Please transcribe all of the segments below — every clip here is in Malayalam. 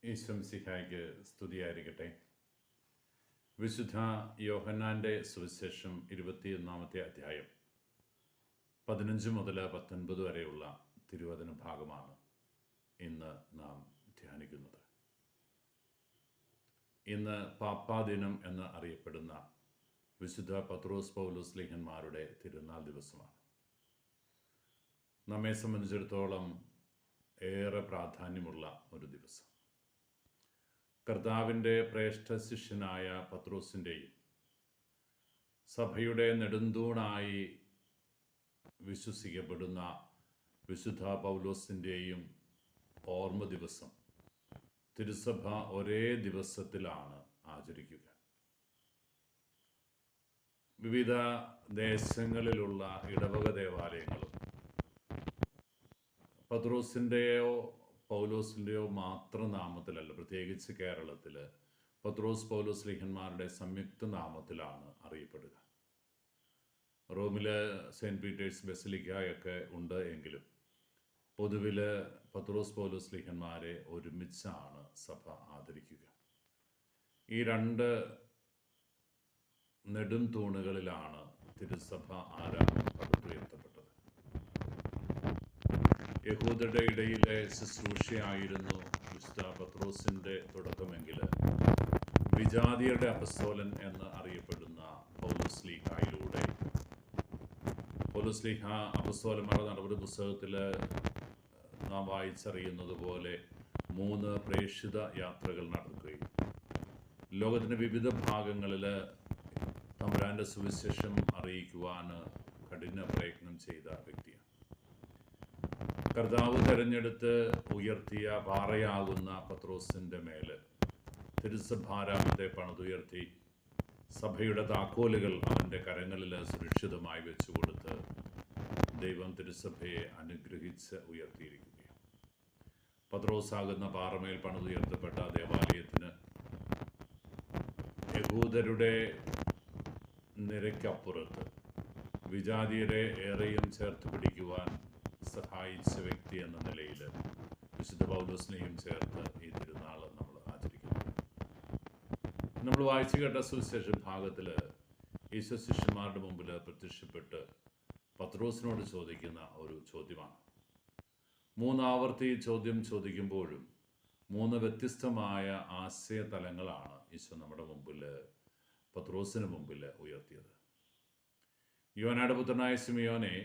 ഈശ്വംസിഹായ്ക്ക് സ്തുതിയായിരിക്കട്ടെ. വിശുദ്ധ യോഹന്നാൻ്റെ സുവിശേഷം 21-ാമത്തെ അധ്യായം 15 മുതൽ 19 വരെയുള്ള തിരുവചന ഭാഗമാണ് ഇന്ന് നാം ധ്യാനിക്കുന്നത്. ഇന്ന് പാപ്പാദിനം എന്ന് അറിയപ്പെടുന്ന വിശുദ്ധ പത്രോസ് പൗലോസ് ശ്ലീഹന്മാരുടെ തിരുനാൾ ദിവസമാണ്. നമ്മെ സംബന്ധിച്ചിടത്തോളം ഏറെ പ്രാധാന്യമുള്ള ഒരു ദിവസം. കർത്താവിൻ്റെ ശ്രേഷ്ഠ ശിഷ്യനായ പത്രോസിൻ്റെയും സഭയുടെ നെടുന്തൂണായി വിശ്വസിക്കപ്പെടുന്ന വിശുദ്ധ പൗലോസിൻ്റെയും ഓർമ്മ ദിവസം തിരുസഭ ഒരേ ദിവസത്തിലാണ് ആചരിക്കുക. വിവിധ ദേശങ്ങളിലുള്ള ഇടവക ദേവാലയങ്ങളും പത്രോസിൻ്റെയോ പൗലോസിൻ്റെയോ മാത്രം നാമത്തിലല്ല, പ്രത്യേകിച്ച് കേരളത്തിൽ പത്രോസ് പൗലോസ് ശ്ലീഹന്മാരുടെ സംയുക്ത നാമത്തിലാണ് അറിയപ്പെടുക. റോമിൽ സെൻറ്റ് പീറ്റേഴ്സ് ബസിലിക്കയൊക്കെ ഉണ്ട് എങ്കിലും പൊതുവിൽ പത്രോസ് പൗലോസ് ശ്ലീഹന്മാരെ ഒരുമിച്ചാണ് സഭ ആദരിക്കുക. ഈ രണ്ട് നെടും തൂണുകളിലാണ് തിരുസഭ ആരാധന പടുത്തുയർത്തപ്പെട്ടത്. യഹൂദരുടെ ഇടയിലെ ശുശ്രൂഷയായിരുന്നു വിശുദ്ധ പത്രോസിൻ്റെ തുടക്കമെങ്കിൽ വിജാതിയുടെ അപ്പസ്തോലൻ എന്ന് അറിയപ്പെടുന്ന പൗലോസ് ശ്ലീഹായിലൂടെ പൗലോസ് ശ്ലീഹ അപ്പസ്തോലന്മാരുടെ നടപടി പുസ്തകത്തിൽ നാം വായിച്ചറിയുന്നത് പോലെ 3 പ്രേക്ഷിത യാത്രകൾ നടത്തുകയും ലോകത്തിൻ്റെ വിവിധ ഭാഗങ്ങളിൽ തമ്പുരാൻ്റെ സുവിശേഷം അറിയിക്കുവാൻ കഠിന പ്രയത്നം ചെയ്ത വ്യക്തിയാണ്. കർത്താവ് തെരഞ്ഞെടുത്ത് ഉയർത്തിയ പാറയാകുന്ന പത്രോസിൻ്റെ മേൽ തിരുസഭാരാമത്തെ പണിതുയർത്തി സഭയുടെ താക്കോലുകൾ അവൻ്റെ കരങ്ങളിൽ സുരക്ഷിതമായി വെച്ചുകൊടുത്ത് ദൈവം തിരുസഭയെ അനുഗ്രഹിച്ച് ഉയർത്തിയിരിക്കുകയാണ്. പത്രോസാകുന്ന പാറമേൽ പണിതുയർത്തപ്പെട്ട ദേവാലയത്തിന് യഹൂദരുടെ നിരക്കപ്പുറത്ത് വിജാതിയരെ ഏറെയും ചേർത്ത് പിടിക്കുവാൻ സഹായിച്ച വ്യക്തി എന്ന നിലയിൽ വിശുദ്ധ പൗലോസിനെയും ചേർത്ത് ഈ തിരുനാൾ നമ്മൾ ആചരിക്കുന്നു. നമ്മൾ വായിച്ചു കേട്ട സുവിശേഷ ഭാഗത്തിൽ ഈശോ ശിഷ്യന്മാരുടെ മുമ്പിൽ പ്രത്യക്ഷപ്പെട്ട് പത്രോസിനോട് ചോദിക്കുന്ന ഒരു ചോദ്യമാണ്. 3 ആവർത്തി ചോദ്യം ചോദിക്കുമ്പോഴും 3 വ്യത്യസ്തമായ ആശയതലങ്ങളാണ് ഈശോ നമ്മുടെ മുമ്പിൽ പത്രോസിന് മുമ്പിൽ ഉയർത്തിയത്. യോനായുടെ പുത്രനായ ശിമിയോനെ,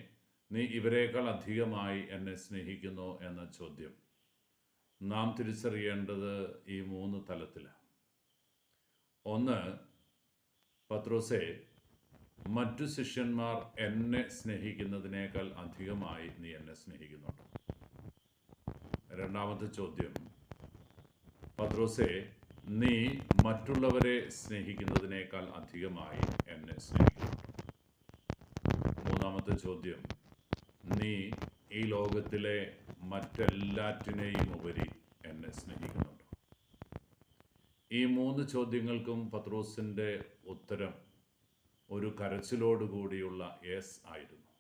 നീ ഇവരേക്കാൾ അധികമായി എന്നെ സ്നേഹിക്കുന്നു എന്ന ചോദ്യം നാം തിരിച്ചറിയേണ്ടത് ഈ 3 തലത്തിലാണ്. ഒന്ന്, പത്രോസേ, മറ്റു ശിഷ്യന്മാർ എന്നെ സ്നേഹിക്കുന്നതിനേക്കാൾ അധികമായി നീ എന്നെ സ്നേഹിക്കുന്നുണ്ടോ? രണ്ടാമത്തെ ചോദ്യം, പത്രോസേ, നീ മറ്റുള്ളവരെ സ്നേഹിക്കുന്നതിനേക്കാൾ അധികമായി എന്നെ സ്നേഹിക്കുന്നുണ്ടോ? മൂന്നാമത്തെ ചോദ്യം, നീ ഈ ലോകത്തിലെ മറ്റെല്ലാറ്റിനെയും ഉപരി എന്നെ സ്നേഹിക്കുന്നുണ്ടോ? ഈ 3 ചോദ്യങ്ങൾക്കും പത്രോസിൻ്റെ ഉത്തരം ഒരു കരച്ചിലോടുകൂടിയുള്ള യെസ് ആയിരുന്നു.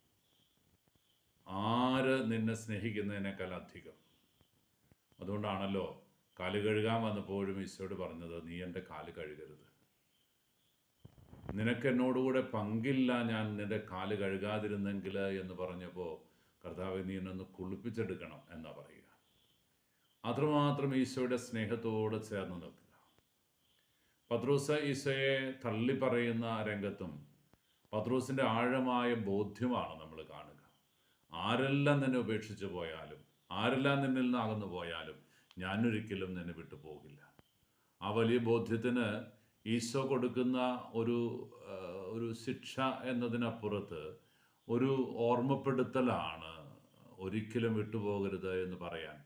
ആര് നിന്നെ സ്നേഹിക്കുന്നതിനേക്കാൾ അധികം? അതുകൊണ്ടാണല്ലോ കാല് കഴുകാൻ വന്നപ്പോഴും ഈശോയോട് പറഞ്ഞത്, നീ എൻ്റെ കാല് കഴുകരുത്. നിനക്ക് എന്നോടുകൂടെ പങ്കില്ല ഞാൻ നിന്റെ കാല് കഴുകാതിരുന്നെങ്കിൽ എന്ന് പറഞ്ഞപ്പോൾ കർത്താവെ, നീ എന്നൊന്ന് കുളിപ്പിച്ചെടുക്കണം എന്നാ പറയുക. അത്രമാത്രം ഈശോയുടെ സ്നേഹത്തോട് ചേർന്ന് നിൽക്കുക. പത്രോസ് ഈശോയെ തള്ളി പറയുന്ന രംഗത്തും പത്രോസിൻ്റെ ആഴമായ ബോധ്യമാണ് നമ്മൾ കാണുക. ആരെല്ലാം നിന്നെ ഉപേക്ഷിച്ച് പോയാലും, ആരെല്ലാം നിന്നിൽ നിന്ന് അകന്നു പോയാലും ഞാനൊരിക്കലും നിന്നെ വിട്ടു പോകില്ല. ആ വലിയ ബോധ്യത്തിന് ഈശോ കൊടുക്കുന്ന ഒരു ശിക്ഷ എന്നതിനപ്പുറത്ത് ഒരു ഓർമ്മപ്പെടുത്തലാണ് ഒരിക്കലും വിട്ടുപോകരുത് എന്ന് പറയാൻ.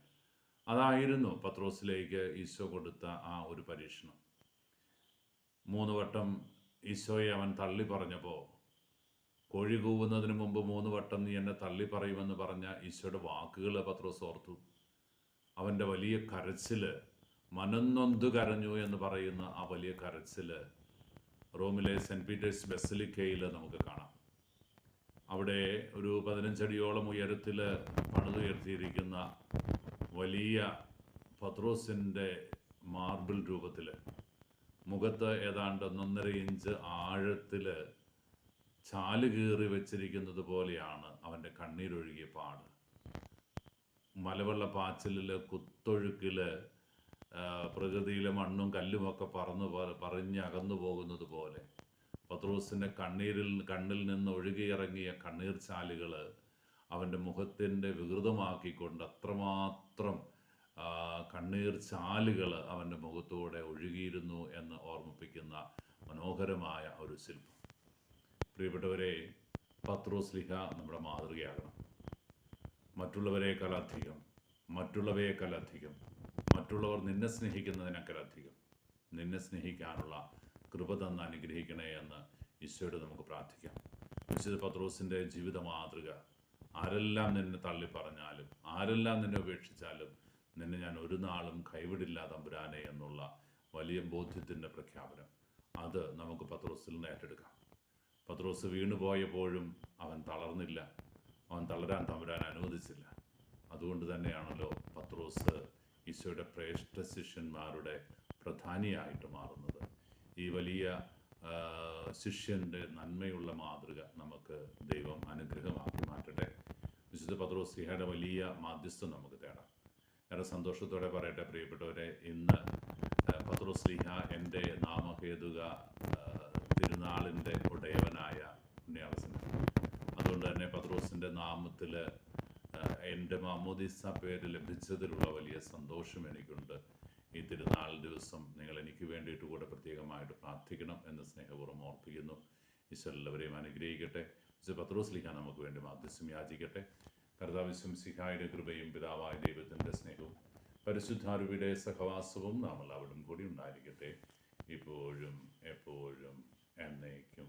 അതായിരുന്നു പത്രോസിലേക്ക് ഈശോ കൊടുത്ത ആ ഒരു പരീക്ഷണം. 3 വട്ടം ഈശോയെ അവൻ തള്ളി പറഞ്ഞപ്പോൾ, കോഴി കൂവുന്നതിന് മുമ്പ് 3 വട്ടം നീ എന്നെ തള്ളി പറയുമെന്ന് പറഞ്ഞ ഈശോയുടെ വാക്കുകൾ പത്രോസ് ഓർത്തു. അവൻ്റെ വലിയ കരച്ചിൽ, മനംനൊന്ത് കരഞ്ഞു എന്ന് പറയുന്ന ആ വലിയ കരച്ചിൽ റോമിലെ സെൻറ്റ് പീറ്റേഴ്സ് ബസിലിക്കയിൽ നമുക്ക് കാണാം. അവിടെ ഒരു 15 അടിയോളം ഉയരത്തിൽ പണിതുയർത്തിയിരിക്കുന്ന വലിയ പത്രോസിൻ്റെ മാർബിൾ രൂപത്തിൽ, മുഖത്ത് ഏതാണ്ട് 1.5 ഇഞ്ച് ആഴത്തിൽ ചാല് കീറി വെച്ചിരിക്കുന്നത് പോലെയാണ് അവൻ്റെ കണ്ണീരൊഴുകിയ പാട്. മലവെള്ളപ്പാച്ചിലിൽ, കുത്തൊഴുക്കിൽ, പ്രകൃതിയിലെ മണ്ണും കല്ലുമൊക്കെ പറഞ്ഞകന്നു പോകുന്നത് പോലെ പത്രോസിൻ്റെ കണ്ണിൽ നിന്ന് ഒഴുകിയിറങ്ങിയ കണ്ണീർ ചാലുകൾ അവൻ്റെ മുഖത്തിൻ്റെ വികൃതമാക്കിക്കൊണ്ട് അത്രമാത്രം കണ്ണീർ ചാലുകൾ അവൻ്റെ മുഖത്തൂടെ ഒഴുകിയിരുന്നു എന്ന് ഓർമ്മിപ്പിക്കുന്ന മനോഹരമായ ഒരു ശില്പം. പ്രിയപ്പെട്ടവരെ, പത്രോസ്ലിഹ നമ്മുടെ മാതൃകയാകണം. മറ്റുള്ളവരെക്കാളധികം, മറ്റുള്ളവർ നിന്നെ സ്നേഹിക്കുന്നതിനേക്കാളധികം നിന്നെ സ്നേഹിക്കാനുള്ള കൃപ തന്ന് അനുഗ്രഹിക്കണേ എന്ന് ഈശോയോട് നമുക്ക് പ്രാർത്ഥിക്കാം. വിശുദ്ധ പത്രോസിൻ്റെ ജീവിത മാതൃക, ആരെല്ലാം നിന്നെ തള്ളി പറഞ്ഞാലും, ആരെല്ലാം നിന്നെ ഉപേക്ഷിച്ചാലും നിന്നെ ഞാൻ ഒരു നാളും കൈവിടില്ല തമ്പുരാനെ എന്നുള്ള വലിയ ബോധ്യത്തിൻ്റെ പ്രഖ്യാപനം, അത് നമുക്ക് പത്രോസിൽ നിന്ന് ഏറ്റെടുക്കാം. പത്രോസ് വീണുപോയപ്പോഴും അവൻ തളർന്നില്ല, അവൻ തളരാൻ തമ്പുരാൻ അനുവദിച്ചില്ല. അതുകൊണ്ട് തന്നെയാണല്ലോ പത്രോസ് ഈശോയുടെ ശ്രേഷ്ഠ ശിഷ്യന്മാരുടെ പ്രധാനിയായിട്ട് മാറുന്നത്. ഈ വലിയ ശിഷ്യൻ്റെ നന്മയുള്ള മാതൃക നമുക്ക് ദൈവം അനുഗ്രഹമാക്കി മാറ്റട്ടെ. വിശുദ്ധ പത്രോസ്ലിഹയുടെ വലിയ മാധ്യസ്ഥം നമുക്ക് തേടാം. ഏറെ സന്തോഷത്തോടെ പറയട്ടെ പ്രിയപ്പെട്ടവരെ, ഇന്ന് പത്രോസ്ലിഹ എൻ്റെ നാമഹേതുക തിരുനാളിൻ്റെ ഉടയവനായ പുണ്യാളസനാണ്. അതുകൊണ്ട് തന്നെ പത്രോസിൻ്റെ നാമത്തിൽ എൻ്റെ മാമോദീസ പേര് ലഭിച്ചതിലുള്ള വലിയ സന്തോഷം എനിക്കുണ്ട്. ഈ തിരുനാൾ ദിവസം നിങ്ങൾ എനിക്ക് വേണ്ടിയിട്ട് കൂടെ പ്രത്യേകമായിട്ട് പ്രാർത്ഥിക്കണം എന്ന് സ്നേഹപൂർവ്വം ഓർപ്പിക്കുന്നു. ഈശോ എല്ലാവരെയും അനുഗ്രഹിക്കട്ടെ. വിശുദ്ധ പത്രോസ്ലിഹ നമുക്ക് വേണ്ടി മാധ്യസ്ഥം യാചിക്കട്ടെ. കർത്താവ് മിശിഹായുടെ കൃപയും പിതാവായ ദൈവത്തിൻ്റെ സ്നേഹവും പരിശുദ്ധാരൂപിയുടെ സഹവാസവും നാം എല്ലാവരും കൂടി ഉണ്ടായിരിക്കട്ടെ, ഇപ്പോഴും എപ്പോഴും എന്നേക്കും.